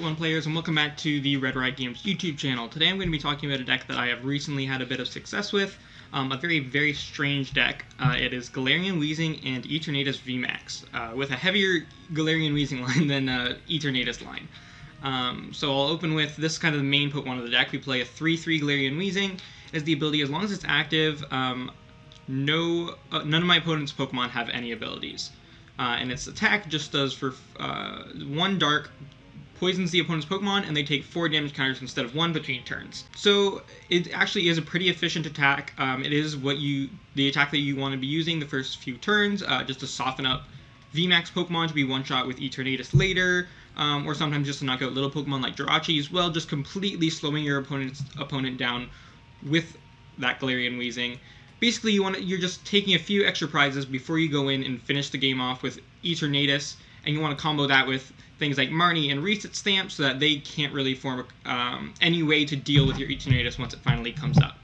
Pokemon players, and welcome back to the Red Riot Games YouTube channel. Today I'm going to be talking about a deck that I have recently had a bit of success with. A very strange deck. It is Galarian Weezing and Eternatus VMAX, with a heavier Galarian Weezing line than Eternatus line. So I'll open with this is kind of the main Pokemon of the deck. We play a 3/3 Galarian Weezing. As the ability, as long as it's active, none of my opponent's Pokemon have any abilities. And its attack just does for 1 dark, poisons the opponent's Pokemon, and they take 4 damage counters instead of 1 between turns. So it actually is a pretty efficient attack. It is the attack that you want to be using the first few turns, just to soften up VMAX Pokemon to be one-shot with Eternatus later, or sometimes just to knock out little Pokemon like Jirachi as well, just completely slowing your opponent down with that Galarian Weezing. Basically, you're just taking a few extra prizes before you go in and finish the game off with Eternatus, and you want to combo that with things like Marnie and Reset Stamp so that they can't really form any way to deal with your Eternatus once it finally comes up.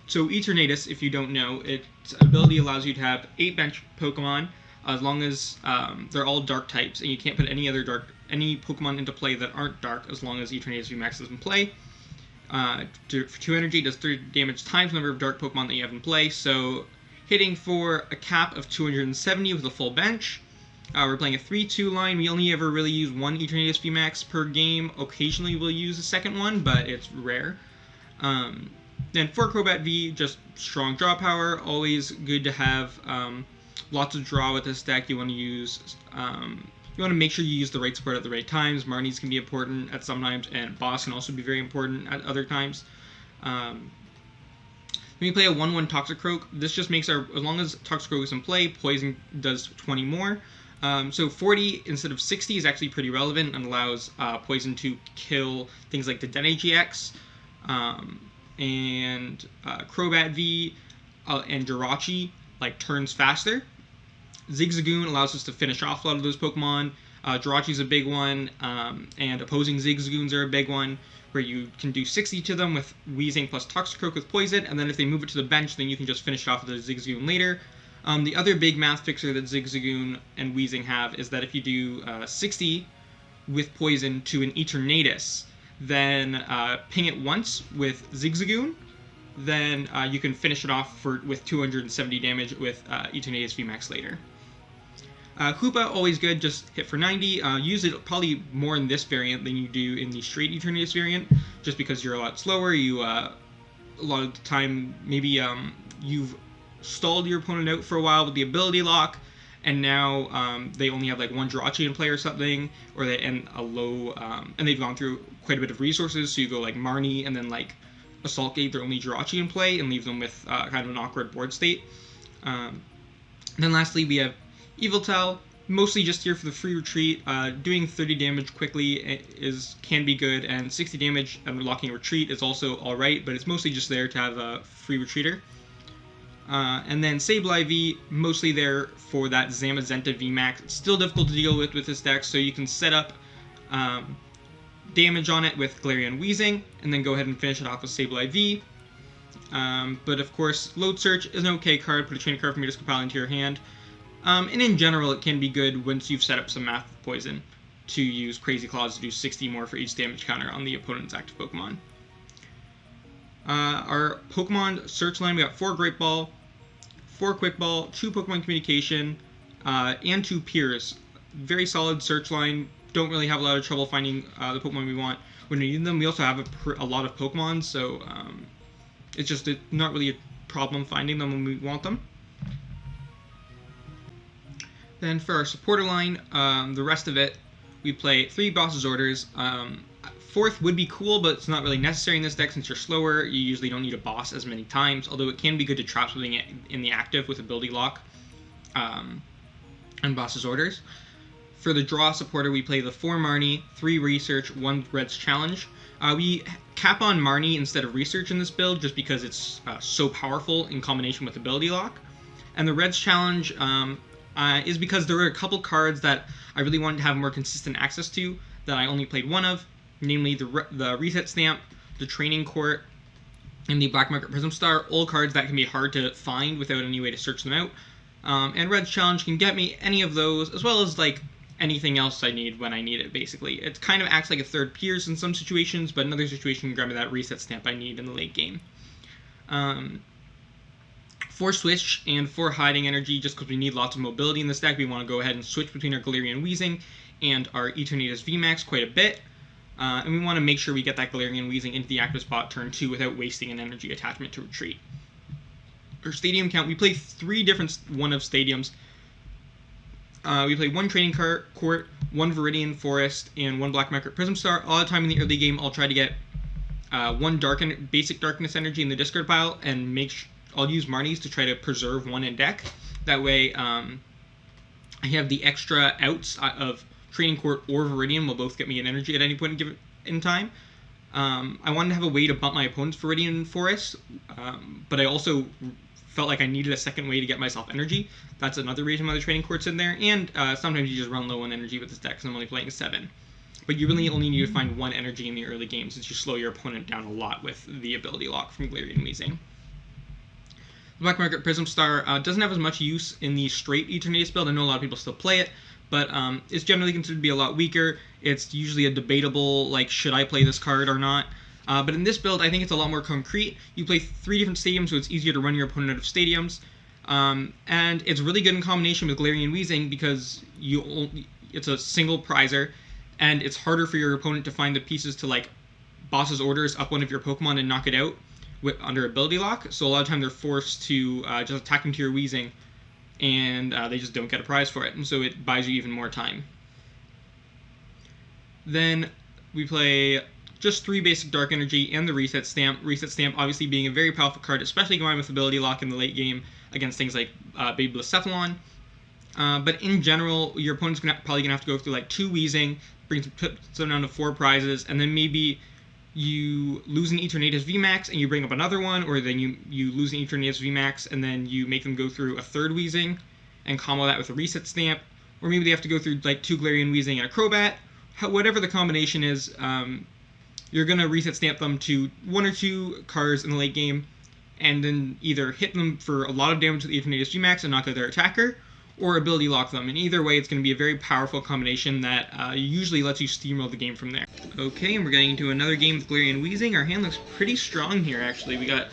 So Eternatus, if you don't know, its ability allows you to have 8 bench Pokemon as long as they're all dark types, and you can't put any Pokemon into play that aren't dark as long as Eternatus VMAX is in play. For 2 energy, does 3 damage times the number of dark Pokemon that you have in play, so hitting for a cap of 270 with a full bench. We're playing a 3-2 line. We only ever really use 1 Eternatus VMAX per game. Occasionally we'll use a second one, but it's rare. Then for Crobat V, just strong draw power. Always good to have lots of draw with this deck. You want to use... You want to make sure you use the right support at the right times. Marnies can be important at some times, and Boss can also be very important at other times. When we play a 1/1 Toxicroak, this just makes as long as Toxicroak is in play, Poison does 20 more. So 40 instead of 60 is actually pretty relevant and allows Poison to kill things like the Dene GX, and Crobat V and Jirachi turns faster. Zigzagoon allows us to finish off a lot of those Pokemon. Jirachi's a big one, and opposing Zigzagoons are a big one, where you can do 60 to them with Weezing plus Toxicroak with Poison, and then if they move it to the bench, then you can just finish it off with a Zigzagoon later. The other big math fixer that Zigzagoon and Weezing have is that if you do 60 with Poison to an Eternatus, then ping it once with Zigzagoon, then you can finish it off with 270 damage with Eternatus VMAX later. Hoopa, always good, just hit for 90. Use it probably more in this variant than you do in the straight Eternatus variant, just because you're a lot slower. A lot of the time, maybe you've stalled your opponent out for a while with the ability lock, and now they only have 1 Jirachi in play or something, or and they've gone through quite a bit of resources, so you go Marnie and then Assault Gate, they're only Jirachi in play, and leave them with kind of an awkward board state. Then lastly, we have Yveltal, mostly just here for the free retreat. Doing 30 damage quickly can be good, and 60 damage and locking a retreat is also alright, but it's mostly just there to have a free retreater. And then Sableye V, mostly there for that Zamazenta VMAX. It's still difficult to deal with this deck, so you can set up damage on it with Galarian Weezing, and then go ahead and finish it off with Sableye V. But of course, Load Search is an okay card. Put a training card from your discard pile into your hand. And in general, it can be good once you've set up some math Poison to use Crazy Claws to do 60 more for each damage counter on the opponent's active Pokemon. Our Pokemon search line, we got 4 Great Ball, 4 Quick Ball, 2 Pokemon Communication, and 2 Piers. Very solid search line. Don't really have a lot of trouble finding the Pokemon we want when we need them. We also have a lot of Pokemon, so it's not really a problem finding them when we want them. Then for our supporter line, the rest of it, we play 3 Boss's Orders. 4th would be cool, but it's not really necessary in this deck since you're slower. You usually don't need a boss as many times, although it can be good to trap something in the active with Ability Lock and Boss's Orders. For the draw supporter, we play the 4 Marnie, 3 Research, 1 Red's Challenge. We cap on Marnie instead of Research in this build just because it's so powerful in combination with Ability Lock. And the Red's Challenge is because there were a couple cards that I really wanted to have more consistent access to that I only played 1 of, namely the Reset Stamp, the Training Court, and the Black Market Prism Star, all cards that can be hard to find without any way to search them out. And Red's Challenge can get me any of those, as well as anything else I need when I need it, basically. It kind of acts like a third Piers in some situations, but in other situations you can grab me that reset stamp I need in the late game. For switch and for hiding energy, just because we need lots of mobility in this deck, we want to go ahead and switch between our Galarian Weezing and our Eternatus VMAX quite a bit. And we want to make sure we get that Galarian Weezing into the active spot turn 2 without wasting an energy attachment to retreat. Our stadium count, we play 3 different one-of stadiums. We play 1 Training Court, 1 Viridian Forest, and 1 Black Market Prism Star. All the time in the early game, I'll try to get 1 basic Darkness Energy in the discard pile, and I'll use Marnies to try to preserve 1 in deck. That way, I have the extra outs of Training Court or Viridian will both get me an energy at any point in time. I wanted to have a way to bump my opponent's Viridian Forest, but I also felt like I needed a second way to get myself energy. That's another reason why the Training Court's in there, and sometimes you just run low on energy with this deck because I'm only playing 7. But you really only need to find 1 energy in the early game since you slow your opponent down a lot with the ability lock from Galarian Weezing. The Black Market Prism Star doesn't have as much use in the straight Eternatus build. I know a lot of people still play it, but it's generally considered to be a lot weaker. It's usually a debatable, like, should I play this card or not? But in this build, I think it's a lot more concrete. You play 3 different stadiums, so it's easier to run your opponent out of stadiums. And it's really good in combination with Galarian Weezing because it's a single prizer, and it's harder for your opponent to find the pieces to, like, Boss's Orders up one of your Pokemon and knock it out under ability lock. So a lot of time they're forced to just attack into your Weezing, and they just don't get a prize for it, and so it buys you even more time. Then we play just 3 basic Dark Energy and the Reset Stamp. Reset Stamp obviously being a very powerful card, especially combined with ability lock in the late game against things like Baby Blacephalon. But in general, your opponent's probably going to have to go through like 2 Weezing, puts them down to 4 prizes, and then maybe you lose an Eternatus VMAX and you bring up another one, or then you lose an Eternatus VMAX and then you make them go through a 3rd Weezing and combo that with a Reset Stamp, or maybe they have to go through like 2 Galarian Weezing and a Crobat. Whatever the combination is, you're going to Reset Stamp them to 1 or 2 cards in the late game, and then either hit them for a lot of damage with the Eternatus VMAX and knock out their attacker, or ability lock them. And either way, it's going to be a very powerful combination that usually lets you steamroll the game from there. Okay, and we're getting into another game with Galarian Weezing. Our hand looks pretty strong here, actually. We got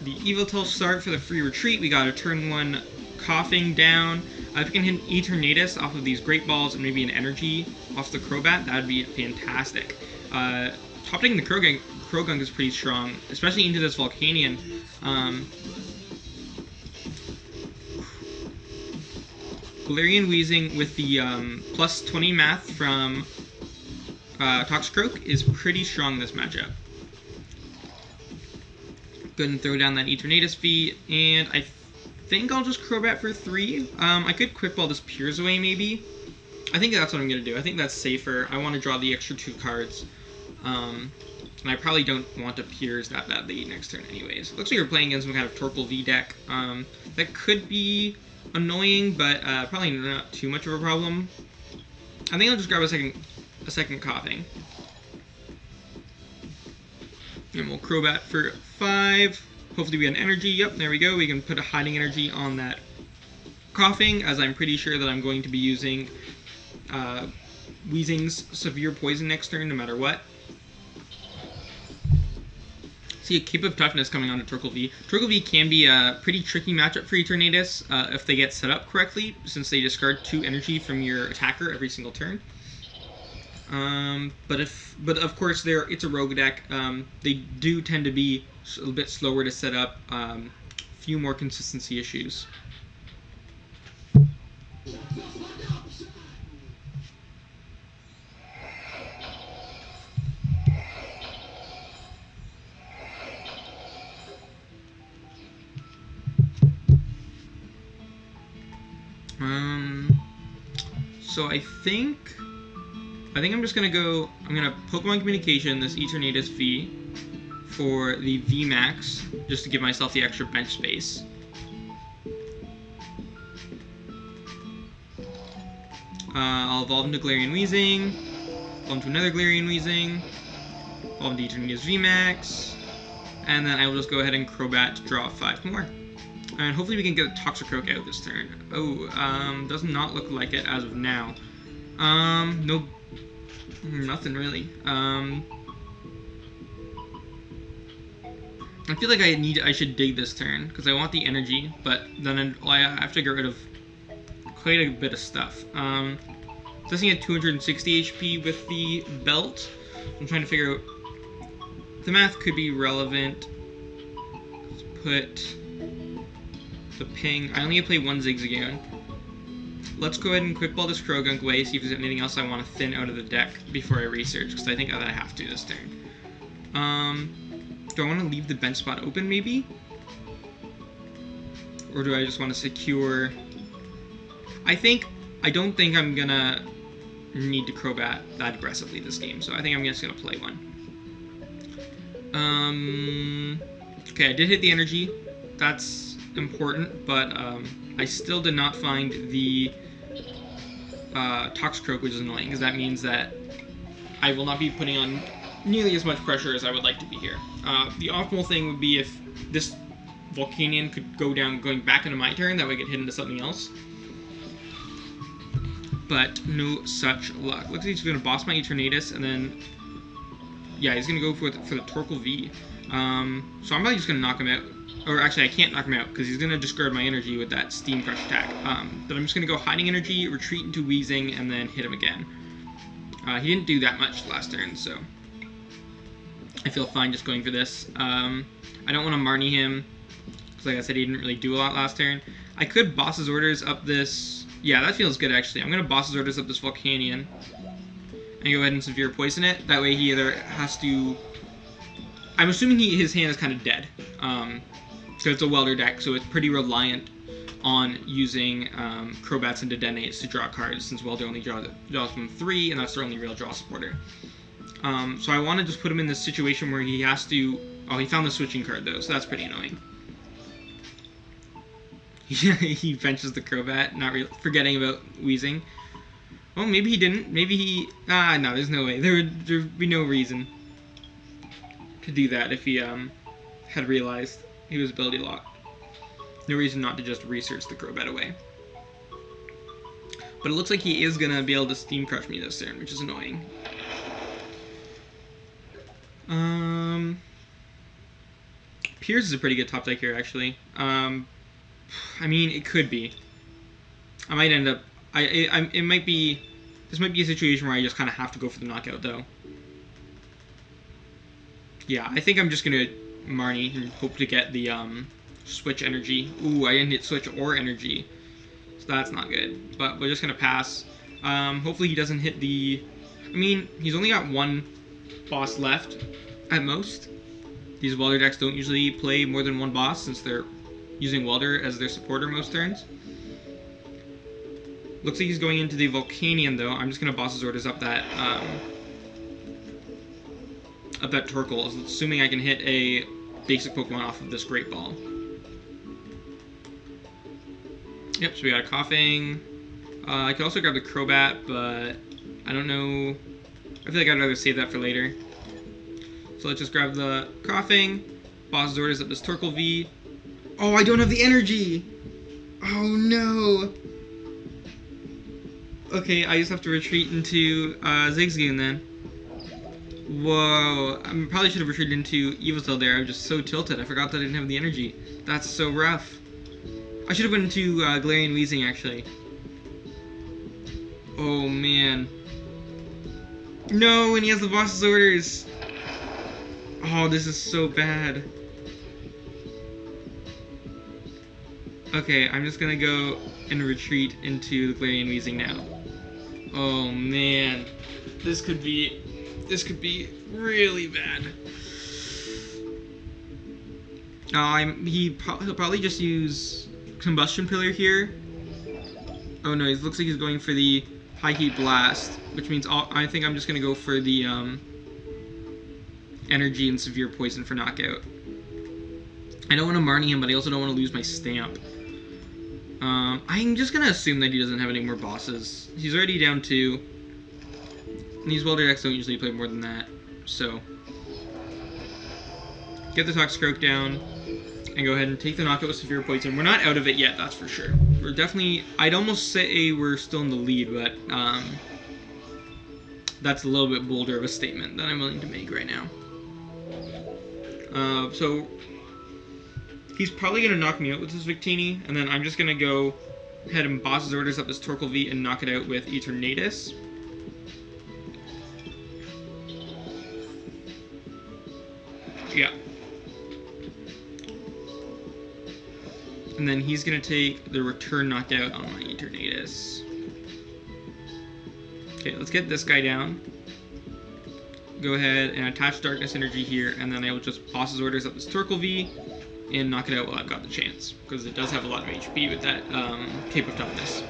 the Yveltal start for the free retreat. We got a turn 1 coughing down. If we can hit Eternatus off of these Great Balls and maybe an energy off the Crobat, that would be fantastic. Top decking the Krogunk is pretty strong, especially into this Volcanion. Galarian Weezing with the plus 20 math from Toxicroak is pretty strong in this matchup. Go ahead and throw down that Eternatus V, and I think I'll just Crobat for 3. I could Quick Ball this Piers away, maybe. I think that's what I'm going to do. I think that's safer. I want to draw the extra 2 cards. And I probably don't want to Piers that badly next turn anyways. Looks like we're playing against some kind of Torkoal V deck. That could be annoying, but probably not too much of a problem. I think I'll just grab a second coughing. And we'll Crobat for 5. Hopefully we get an energy. Yep, there we go. We can put a hiding energy on that coughing, as I'm pretty sure that I'm going to be using Weezing's Severe Poison next turn, no matter what. See a Cape of Toughness coming on to Torkoal V. Torkoal V can be a pretty tricky matchup for Eternatus if they get set up correctly, since they discard 2 energy from your attacker every single turn. But of course it's a rogue deck. They do tend to be a little bit slower to set up. A few more consistency issues. So I think I'm just gonna go. I'm gonna Pokemon Communication this Eternatus V for the VMAX, just to give myself the extra bench space. I'll evolve into Galarian Weezing, evolve into another Galarian Weezing, evolve into Eternatus VMAX, and then I will just go ahead and Crobat to draw 5 more. And hopefully we can get a Toxicroak out this turn. Oh, does not look like it as of now. No, nothing really. I feel like I should dig this turn because I want the energy, but then I have to get rid of quite a bit of stuff. Testing at 260 HP with the belt. I'm trying to figure out. The math could be relevant. Let's put the ping. I only play one Zigzagoon. Let's go ahead and quick ball this Krogunk away, see if there's anything else I want to thin out of the deck before I research, because I think that I have to this turn. Do I want to leave the bench spot open, maybe? Or do I just want to secure... I don't think I'm gonna need to Crobat that aggressively this game, so I think I'm just gonna play one. Okay, I did hit the energy. That's important, but I still did not find the Toxicroak, which is annoying, because that means that I will not be putting on nearly as much pressure as I would like to be here. The optimal thing would be if this Volcanion could go down going back into my turn, that way I get hit into something else. But no such luck. Looks like he's going to boss my Eternatus, and then... yeah, he's going to go for the Torkoal V. So I'm probably just going to knock him out. Or actually, I can't knock him out, because he's going to discard my energy with that Steam Crush attack. But I'm just going to go Hiding Energy, retreat into Weezing, and then hit him again. He didn't do that much last turn, so... I feel fine just going for this. I don't want to Marnie him, because like I said, he didn't really do a lot last turn. I could Boss's Orders up this... yeah, that feels good, actually. I'm going to Boss's Orders up this Volcanion, and go ahead and Severe Poison it. That way he either has to... I'm assuming his hand is kind of dead, because it's a Welder deck, so it's pretty reliant on using Crobats and Dedenne to draw cards, since Welder only draws from 3, and that's their only real draw supporter. So I want to just put him in this situation where he has to... oh, he found the switching card, though, so that's pretty annoying. He benches the Crobat, not really forgetting about Weezing. Well, maybe he didn't. Maybe he... no, there's no way. There'd be no reason to do that if he had realized he was ability locked. No reason not to just research the Crobat away. But it looks like he is going to be able to Steam Crush me this turn, which is annoying. Piers is a pretty good top deck here, actually. I mean, it could be. I might end up... it might be... this might be a situation where I just kind of have to go for the knockout, though. Yeah, I think I'm just going to Marnie and hope to get the Switch energy. Ooh, I didn't hit Switch or energy. So that's not good. But we're just going to pass. Hopefully he doesn't hit the... I mean, he's only got one boss left, at most. These Welder decks don't usually play more than one boss, since they're using Welder as their supporter most turns. Looks like he's going into the Volcanion, though. I'm just going to Boss's Orders up that Torkoal, assuming I can hit a basic Pokemon off of this Great Ball. Yep, so we got a Coughing. I could also grab the Crobat, but I don't know. I feel like I'd rather save that for later. So let's just grab the Coughing, Boss's Orders up this Torkoal V. Oh, I don't have the energy! Oh no! Okay, I just have to retreat into Zigzagoon then. Whoa, I probably should have retreated into Evisil there. I was just so tilted. I forgot that I didn't have the energy. That's so rough. I should have went into Galarian Weezing, actually. Oh man. No, and he has the Boss's Orders! Oh, this is so bad. Okay, I'm just gonna go and retreat into the Galarian Weezing now. Oh man, this could be really bad. He'll probably just use Combustion Pillar here. Oh no, it looks like he's going for the High Heat Blast, which means I think I'm just gonna go for the Energy and Severe Poison for knockout. I don't want to Marnie him, but I also don't want to lose my Stamp. I'm just gonna assume that he doesn't have any more bosses. He's already down 2. And these Welder decks don't usually play more than that. So, get the Toxicroak down, and go ahead and take the knockout with Severe Poison. We're not out of it yet, that's for sure. We're definitely... I'd almost say we're still in the lead, but that's a little bit bolder of a statement that I'm willing to make right now. So he's probably going to knock me out with this Victini, and then I'm just going to go ahead and boss's orders up this Torkoal V and knock it out with Eternatus. Yeah. And then he's going to take the return knockout on my Eternatus. Okay, let's get this guy down. Go ahead and attach Darkness Energy here, and then I will just boss's orders up this Torkoal V and knock it out while I've got the chance, because it does have a lot of HP with that Cape of Toughness.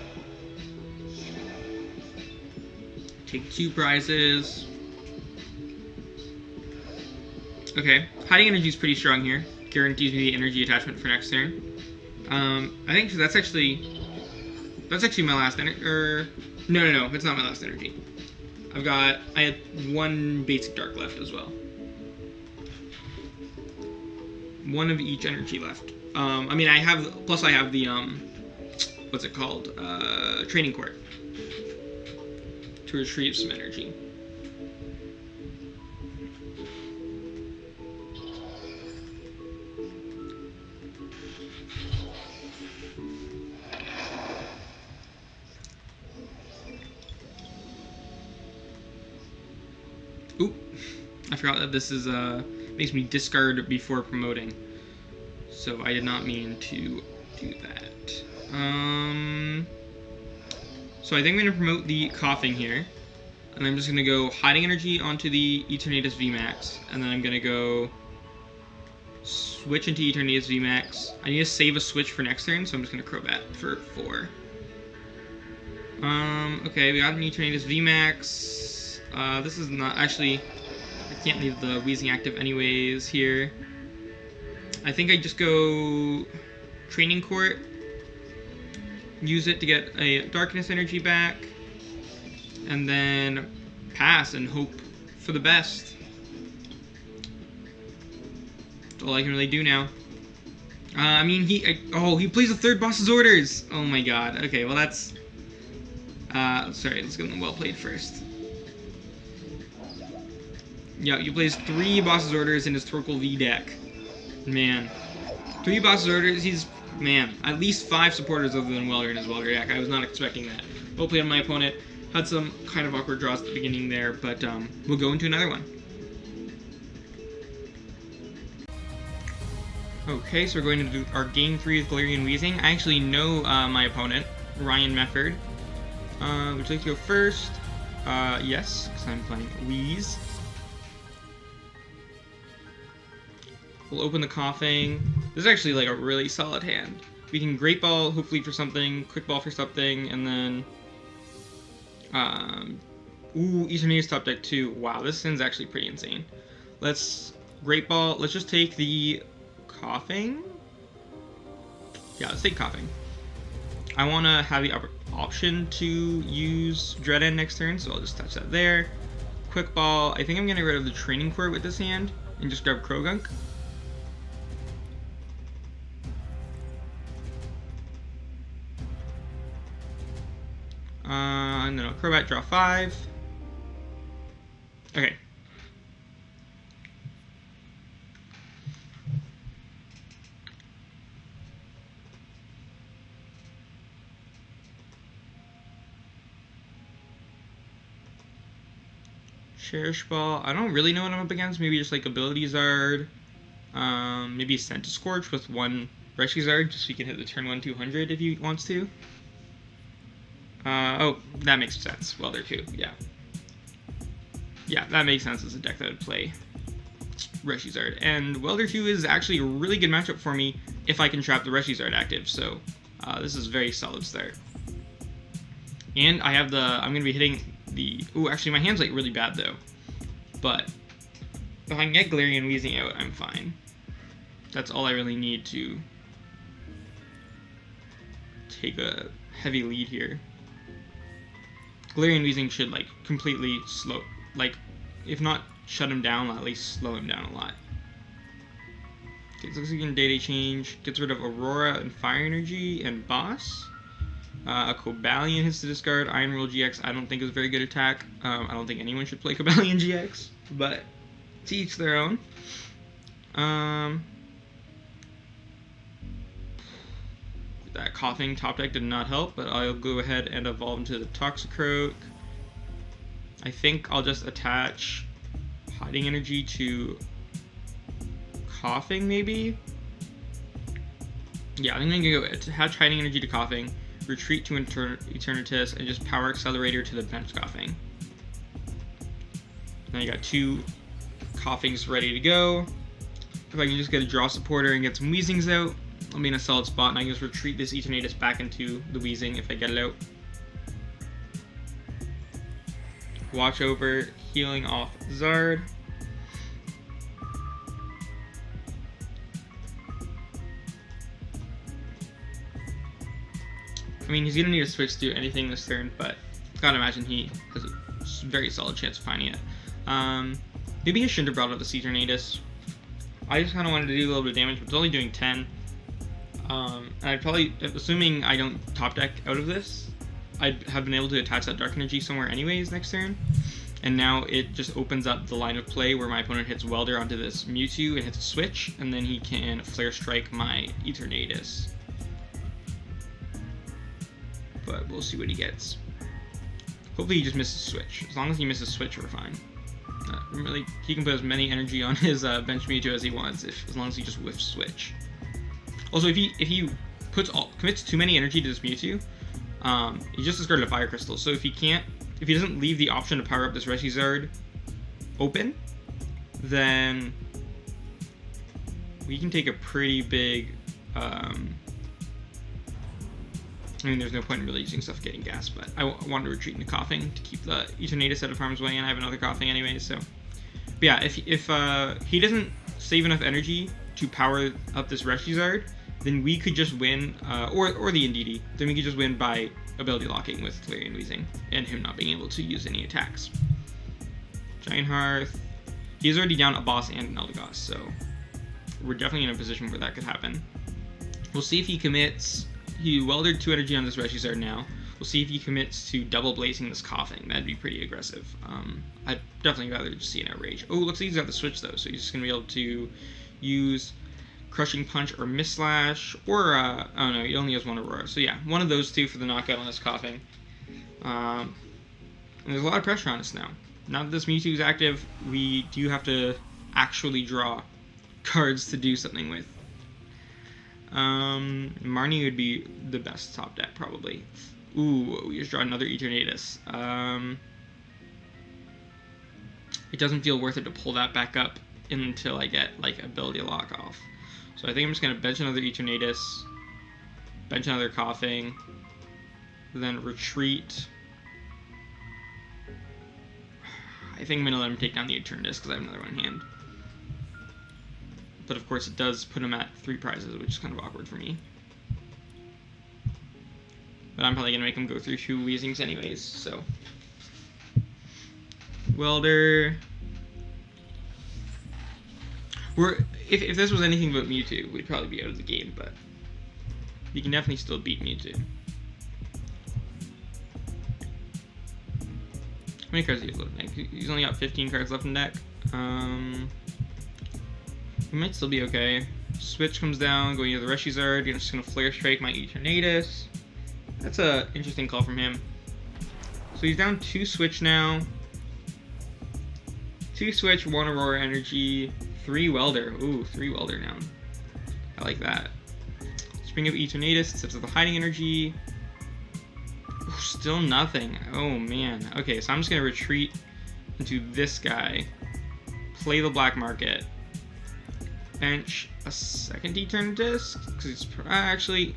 Take 2 prizes. Okay, Hiding Energy is pretty strong here. Guarantees me the energy attachment for next turn. I think that's actually my last energy. No, it's not my last energy. I had 1 basic dark left as well. 1 of each energy left. I mean, I have the what's it called? Training Court to retrieve some energy. Oop, I forgot that this is makes me discard before promoting, so I did not mean to do that. So I think I'm going to promote the Coughing here, and I'm just going to go Hiding Energy onto the Eternatus VMAX, and then I'm going to go switch into Eternatus VMAX. I need to save a switch for next turn, so I'm just going to Crobat for 4. Okay, we got an Eternatus VMAX. This is not actually. I can't leave the Weezing active anyways here. I think I just go Training Court, use it to get a Darkness Energy back, and then pass and hope for the best. That's all I can really do now. I mean, he plays a 3rd boss's orders! Oh my god. Okay, well that's... sorry, let's get the well played first. Yeah, he plays 3 boss's orders in his Torkoal V deck. Man. 3 boss's orders, at least 5 supporters other than Welder in his Welder deck. I was not expecting that. Well played on my opponent. Had some kind of awkward draws at the beginning there, but we'll go into another one. Okay, so we're going to do our game 3 with Galarian Weezing. I actually know my opponent, Ryan Mefford. Would you like to go first? Yes, because I'm playing Weez. We'll open the Coughing. This is actually like a really solid hand. We can Great Ball, hopefully for something, Quick Ball for something, and then... Eternatus top deck too. Wow, this hand's actually pretty insane. Let's Great Ball. Let's just take the Coughing. Yeah, let's take Coughing. I want to have the option to use Draydon next turn, so I'll just touch that there. Quick Ball. I think I'm going to get rid of the Training Court with this hand and just grab Krogunk. And then I'll Crobat, draw 5. Okay. Cherish Ball. I don't really know what I'm up against. Maybe just like Ability Zard. Maybe Scorch with 1 Rescue Zard, just so you can hit the turn 1 200 if he wants to. Oh, that makes sense. Welder 2, yeah. Yeah, that makes sense as a deck that would play Reshizard. And Welder 2 is actually a really good matchup for me if I can trap the Reshizard active, so this is a very solid start. And I have I'm going to be hitting the... Ooh, actually my hand's like really bad though. But if I can get Galarian Weezing out, I'm fine. That's all I really need to take a heavy lead here. Galarian Weezing should like completely slow, like if not shut him down, at least slow him down a lot. Okay, so looks like we can Day-Day change, gets rid of Aurora and Fire Energy and Boss. Cobalion hits to discard. Iron Will GX I don't think is a very good attack. I don't think anyone should play Cobalion GX, but to each their own. That Coughing top deck did not help, but I'll go ahead and evolve into the Toxicroak. I think I'll just attach Hiding Energy to Coughing, maybe? Yeah, I think I'm gonna go attach Hiding Energy to Coughing, retreat to Eternatus, and just Power Accelerator to the bench Coughing. Now you got 2 Coughings ready to go. If I can just get a draw supporter and get some Weezings out, I'll be in a solid spot, and I can just retreat this Eternatus back into the Weezing if I get it out. Watch over, healing off Zard. I mean, he's gonna need to switch to anything this turn, but I gotta imagine he has a very solid chance of finding it. Maybe I shouldn't have brought up the Eternatus. I just kind of wanted to do a little bit of damage, but it's only doing 10. And I'd probably, assuming I don't top deck out of this, I'd have been able to attach that Dark Energy somewhere anyways next turn. And now it just opens up the line of play where my opponent hits Welder onto this Mewtwo and hits a switch, and then he can Flare Strike my Eternatus. But we'll see what he gets. Hopefully he just misses Switch. As long as he misses Switch, we're fine. Really, he can put as many energy on his bench Mewtwo as he wants, as long as he just whiffs Switch. Also, if he commits too many energy to this Mewtwo, he just discarded a Fire Crystal. So if he doesn't leave the option to power up this Reshizard open, then we can take a pretty big. I mean, there's no point in really using stuff getting gas, but I wanted to retreat into Coughing to keep the Eternatus out of harm's way, and I have another Coughing anyway, so. But yeah, if he doesn't save enough energy to power up this Reshizard, then we could just win, or the Indeedee, then we could just win by ability locking with Galarian Weezing, and him not being able to use any attacks. Giant Hearth. He's already down a boss and an Eldegoss, so we're definitely in a position where that could happen. We'll see if he commits. He welded 2 energy on this Reshizard now. We'll see if he commits to double blazing this Coughing. That'd be pretty aggressive. I'd definitely rather just see an Outrage. Oh, looks like he's got the switch though, so he's just gonna be able to use Crushing Punch or Mist Slash, or oh no, he only has 1 Aurora. So yeah, one of those 2 for the knockout on this Coughing. And there's a lot of pressure on us now. Now that this Mewtwo is active, we do have to actually draw cards to do something with. Marnie would be the best top deck, probably. Ooh, we just draw another Eternatus. It doesn't feel worth it to pull that back up until I get, like, ability lock off. So I think I'm just going to bench another Eternatus, bench another Coughing, then retreat. I think I'm going to let him take down the Eternatus because I have another one in hand. But of course it does put him at 3 prizes, which is kind of awkward for me. But I'm probably going to make him go through 2 Weezings anyways, so. Welder. If this was anything but Mewtwo, we'd probably be out of the game, but you can definitely still beat Mewtwo. How many cards do you have left in deck? He's only got 15 cards left in deck. We might still be okay. Switch comes down, going to the Reshizard. Just going to Flare Strike my Eternatus. That's an interesting call from him. So he's down 2 Switch now. 2 Switch, 1 Aurora Energy, 3 Welder. Ooh, 3 Welder now. I like that. Spring of Eternatus, sets up the Hiding Energy. Ooh, still nothing. Oh man. Okay, so I'm just going to retreat into this guy. Play the Black Market. Bench a second Eternatus, because it's actually,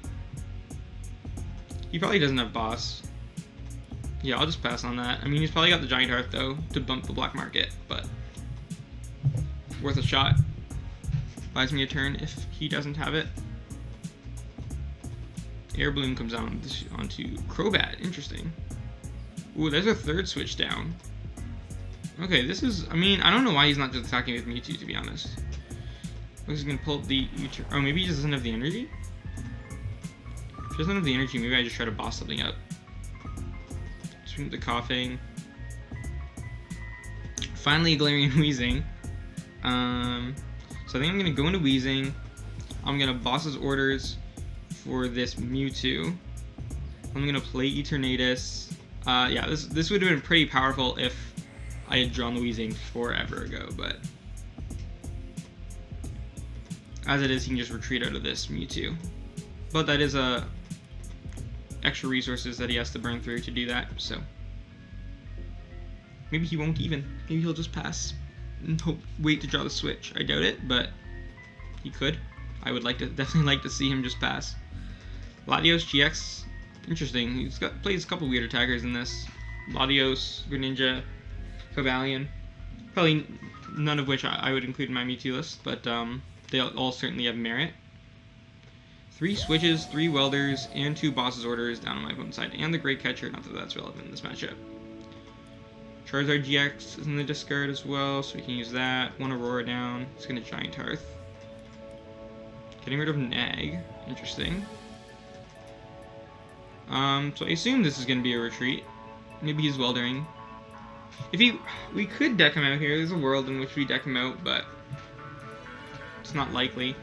he probably doesn't have boss. Yeah, I'll just pass on that. I mean, he's probably got the Giant Hearth though to bump the Black Market, but worth a shot. Buys me a turn if he doesn't have it. Air Balloon comes on onto Crobat. Interesting. Ooh, there's a 3rd switch down. Okay, this is, I mean, I don't know why he's not just attacking with Mewtwo, to be honest. He's gonna pull up the oh, maybe he just doesn't have the energy? If he doesn't have the energy, maybe I just try to boss something up. Swing the coughing. Finally, a Galarian Weezing. So I think I'm gonna go into Weezing. I'm gonna boss his orders for this Mewtwo. I'm gonna play Eternatus. Yeah, this would have been pretty powerful if I had drawn the Weezing forever ago, but as it is, he can just retreat out of this Mewtwo. But that is extra resources that he has to burn through to do that, so maybe he won't even. Maybe he'll just pass and wait to draw the switch. I doubt it, but he could. I would definitely like to see him just pass. Latios GX, interesting. He's plays a couple weird attackers in this. Latios, Greninja, Cobalion. Probably none of which I would include in my Mewtwo list, but they all certainly have merit. 3 switches, 3 welders, and 2 boss's orders down on my opponent's side, and the Great Catcher, not that that's relevant in this matchup. Charizard GX is in the discard as well, so we can use that. 1 Aurora down. It's going to Giant Hearth. Getting rid of Nag. Interesting. So I assume this is going to be a retreat. Maybe he's weldering. We could deck him out here. There's a world in which we deck him out, but it's not likely.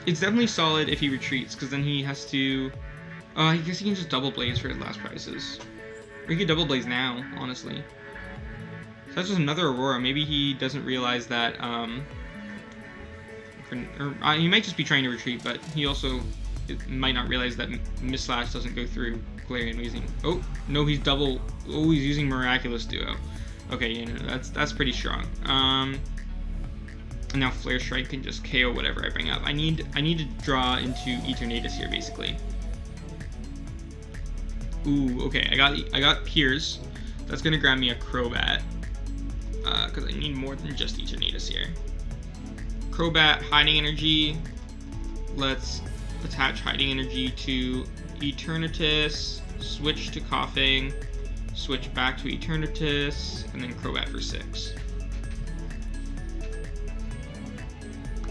It's definitely solid if he retreats, because then he has to... I guess he can just double blaze for his last prices. Or he could double blaze now, honestly. So that's just another Aurora. Maybe he doesn't realize that, he might just be trying to retreat, but he also might not realize that Misslash doesn't go through Galarian Weezing. Oh, no, he's he's using Miraculous Duo. Okay, you know, that's pretty strong. And now Flare Strike can just KO whatever I bring up. I need to draw into Eternatus here, basically. Ooh, okay, I got Piers. That's gonna grab me a Crobat. Because I need more than just Eternatus here. Crobat, Hiding Energy. Let's attach Hiding Energy to Eternatus. Switch to Coughing. Switch back to Eternatus. And then Crobat for 6.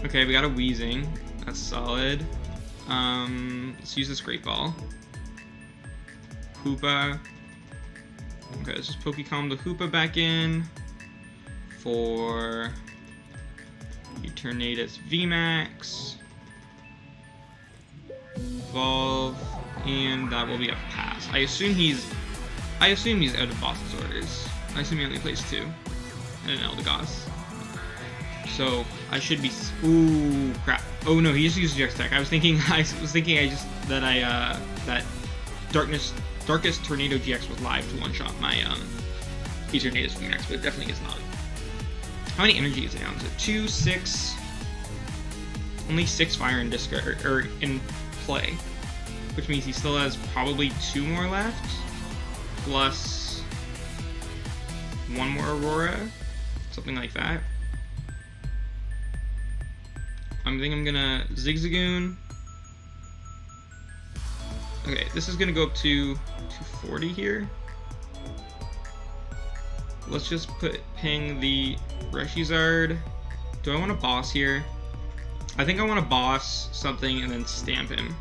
Okay, we got a Weezing. That's solid. Let's use this Great Ball. Hoopa. Okay, let's just Pokecalm the Hoopa back in for Eternatus VMAX. Evolve, and that will be a pass. I assume he's out of boss's orders. I assume he only plays 2 and an Eldegoss. So I should be. Ooh, crap! Oh no, he just used GX Tech. I was thinking that Darkest Tornado GX was live to one-shot my Eternatus VMAX, but it definitely is not. How many energy is it now? Is it 2, 6? Only 6 fire in discard or in play, which means he still has probably 2 more left, plus 1 more Aurora, something like that. I think I'm gonna Zigzagoon. Okay, this is gonna go up to 240 here. Let's just ping the Reshizard. Do I want to boss here? I think I want to boss something and then stamp him.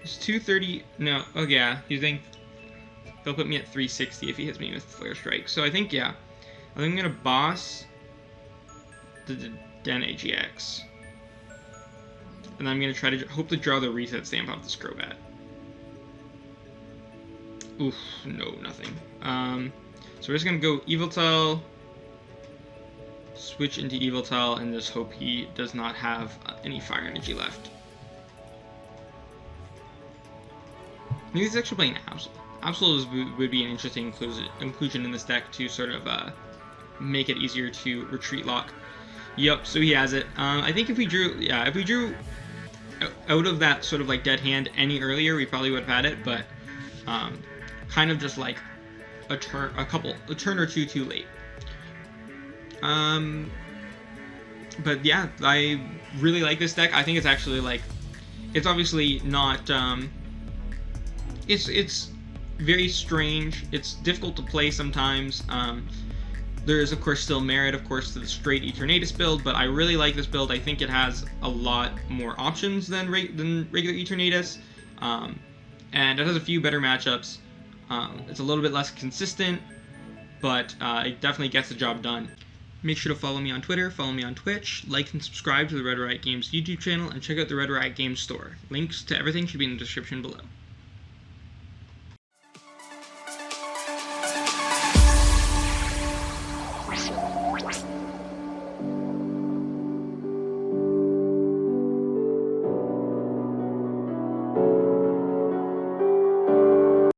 It's 230. No, oh yeah, you think they'll put me at 360 if he hits me with Flare Strike. So I think, yeah, I think I'm gonna boss the Dene GX. And I'm going to try to hope to draw the reset stamp off this Crobat. Oof, no, nothing. So we're just going to go Yveltal, switch into Yveltal, and just hope he does not have any fire energy left. Maybe he's actually playing Absol. Absol would be an interesting inclusion in this deck to sort of make it easier to retreat lock. Yep, so he has it. I think if we drew out of that sort of like dead hand any earlier, we probably would have had it, but kind of just like a turn or two too late. But yeah, I really like this deck. I think it's actually like, it's obviously not, it's very strange. It's difficult to play sometimes. There is, of course, still merit, of course, to the straight Eternatus build, but I really like this build. I think it has a lot more options than regular Eternatus, and it has a few better matchups. It's a little bit less consistent, but it definitely gets the job done. Make sure to follow me on Twitter, follow me on Twitch, like and subscribe to the Red Riot Games YouTube channel, and check out the Red Riot Games store. Links to everything should be in the description below.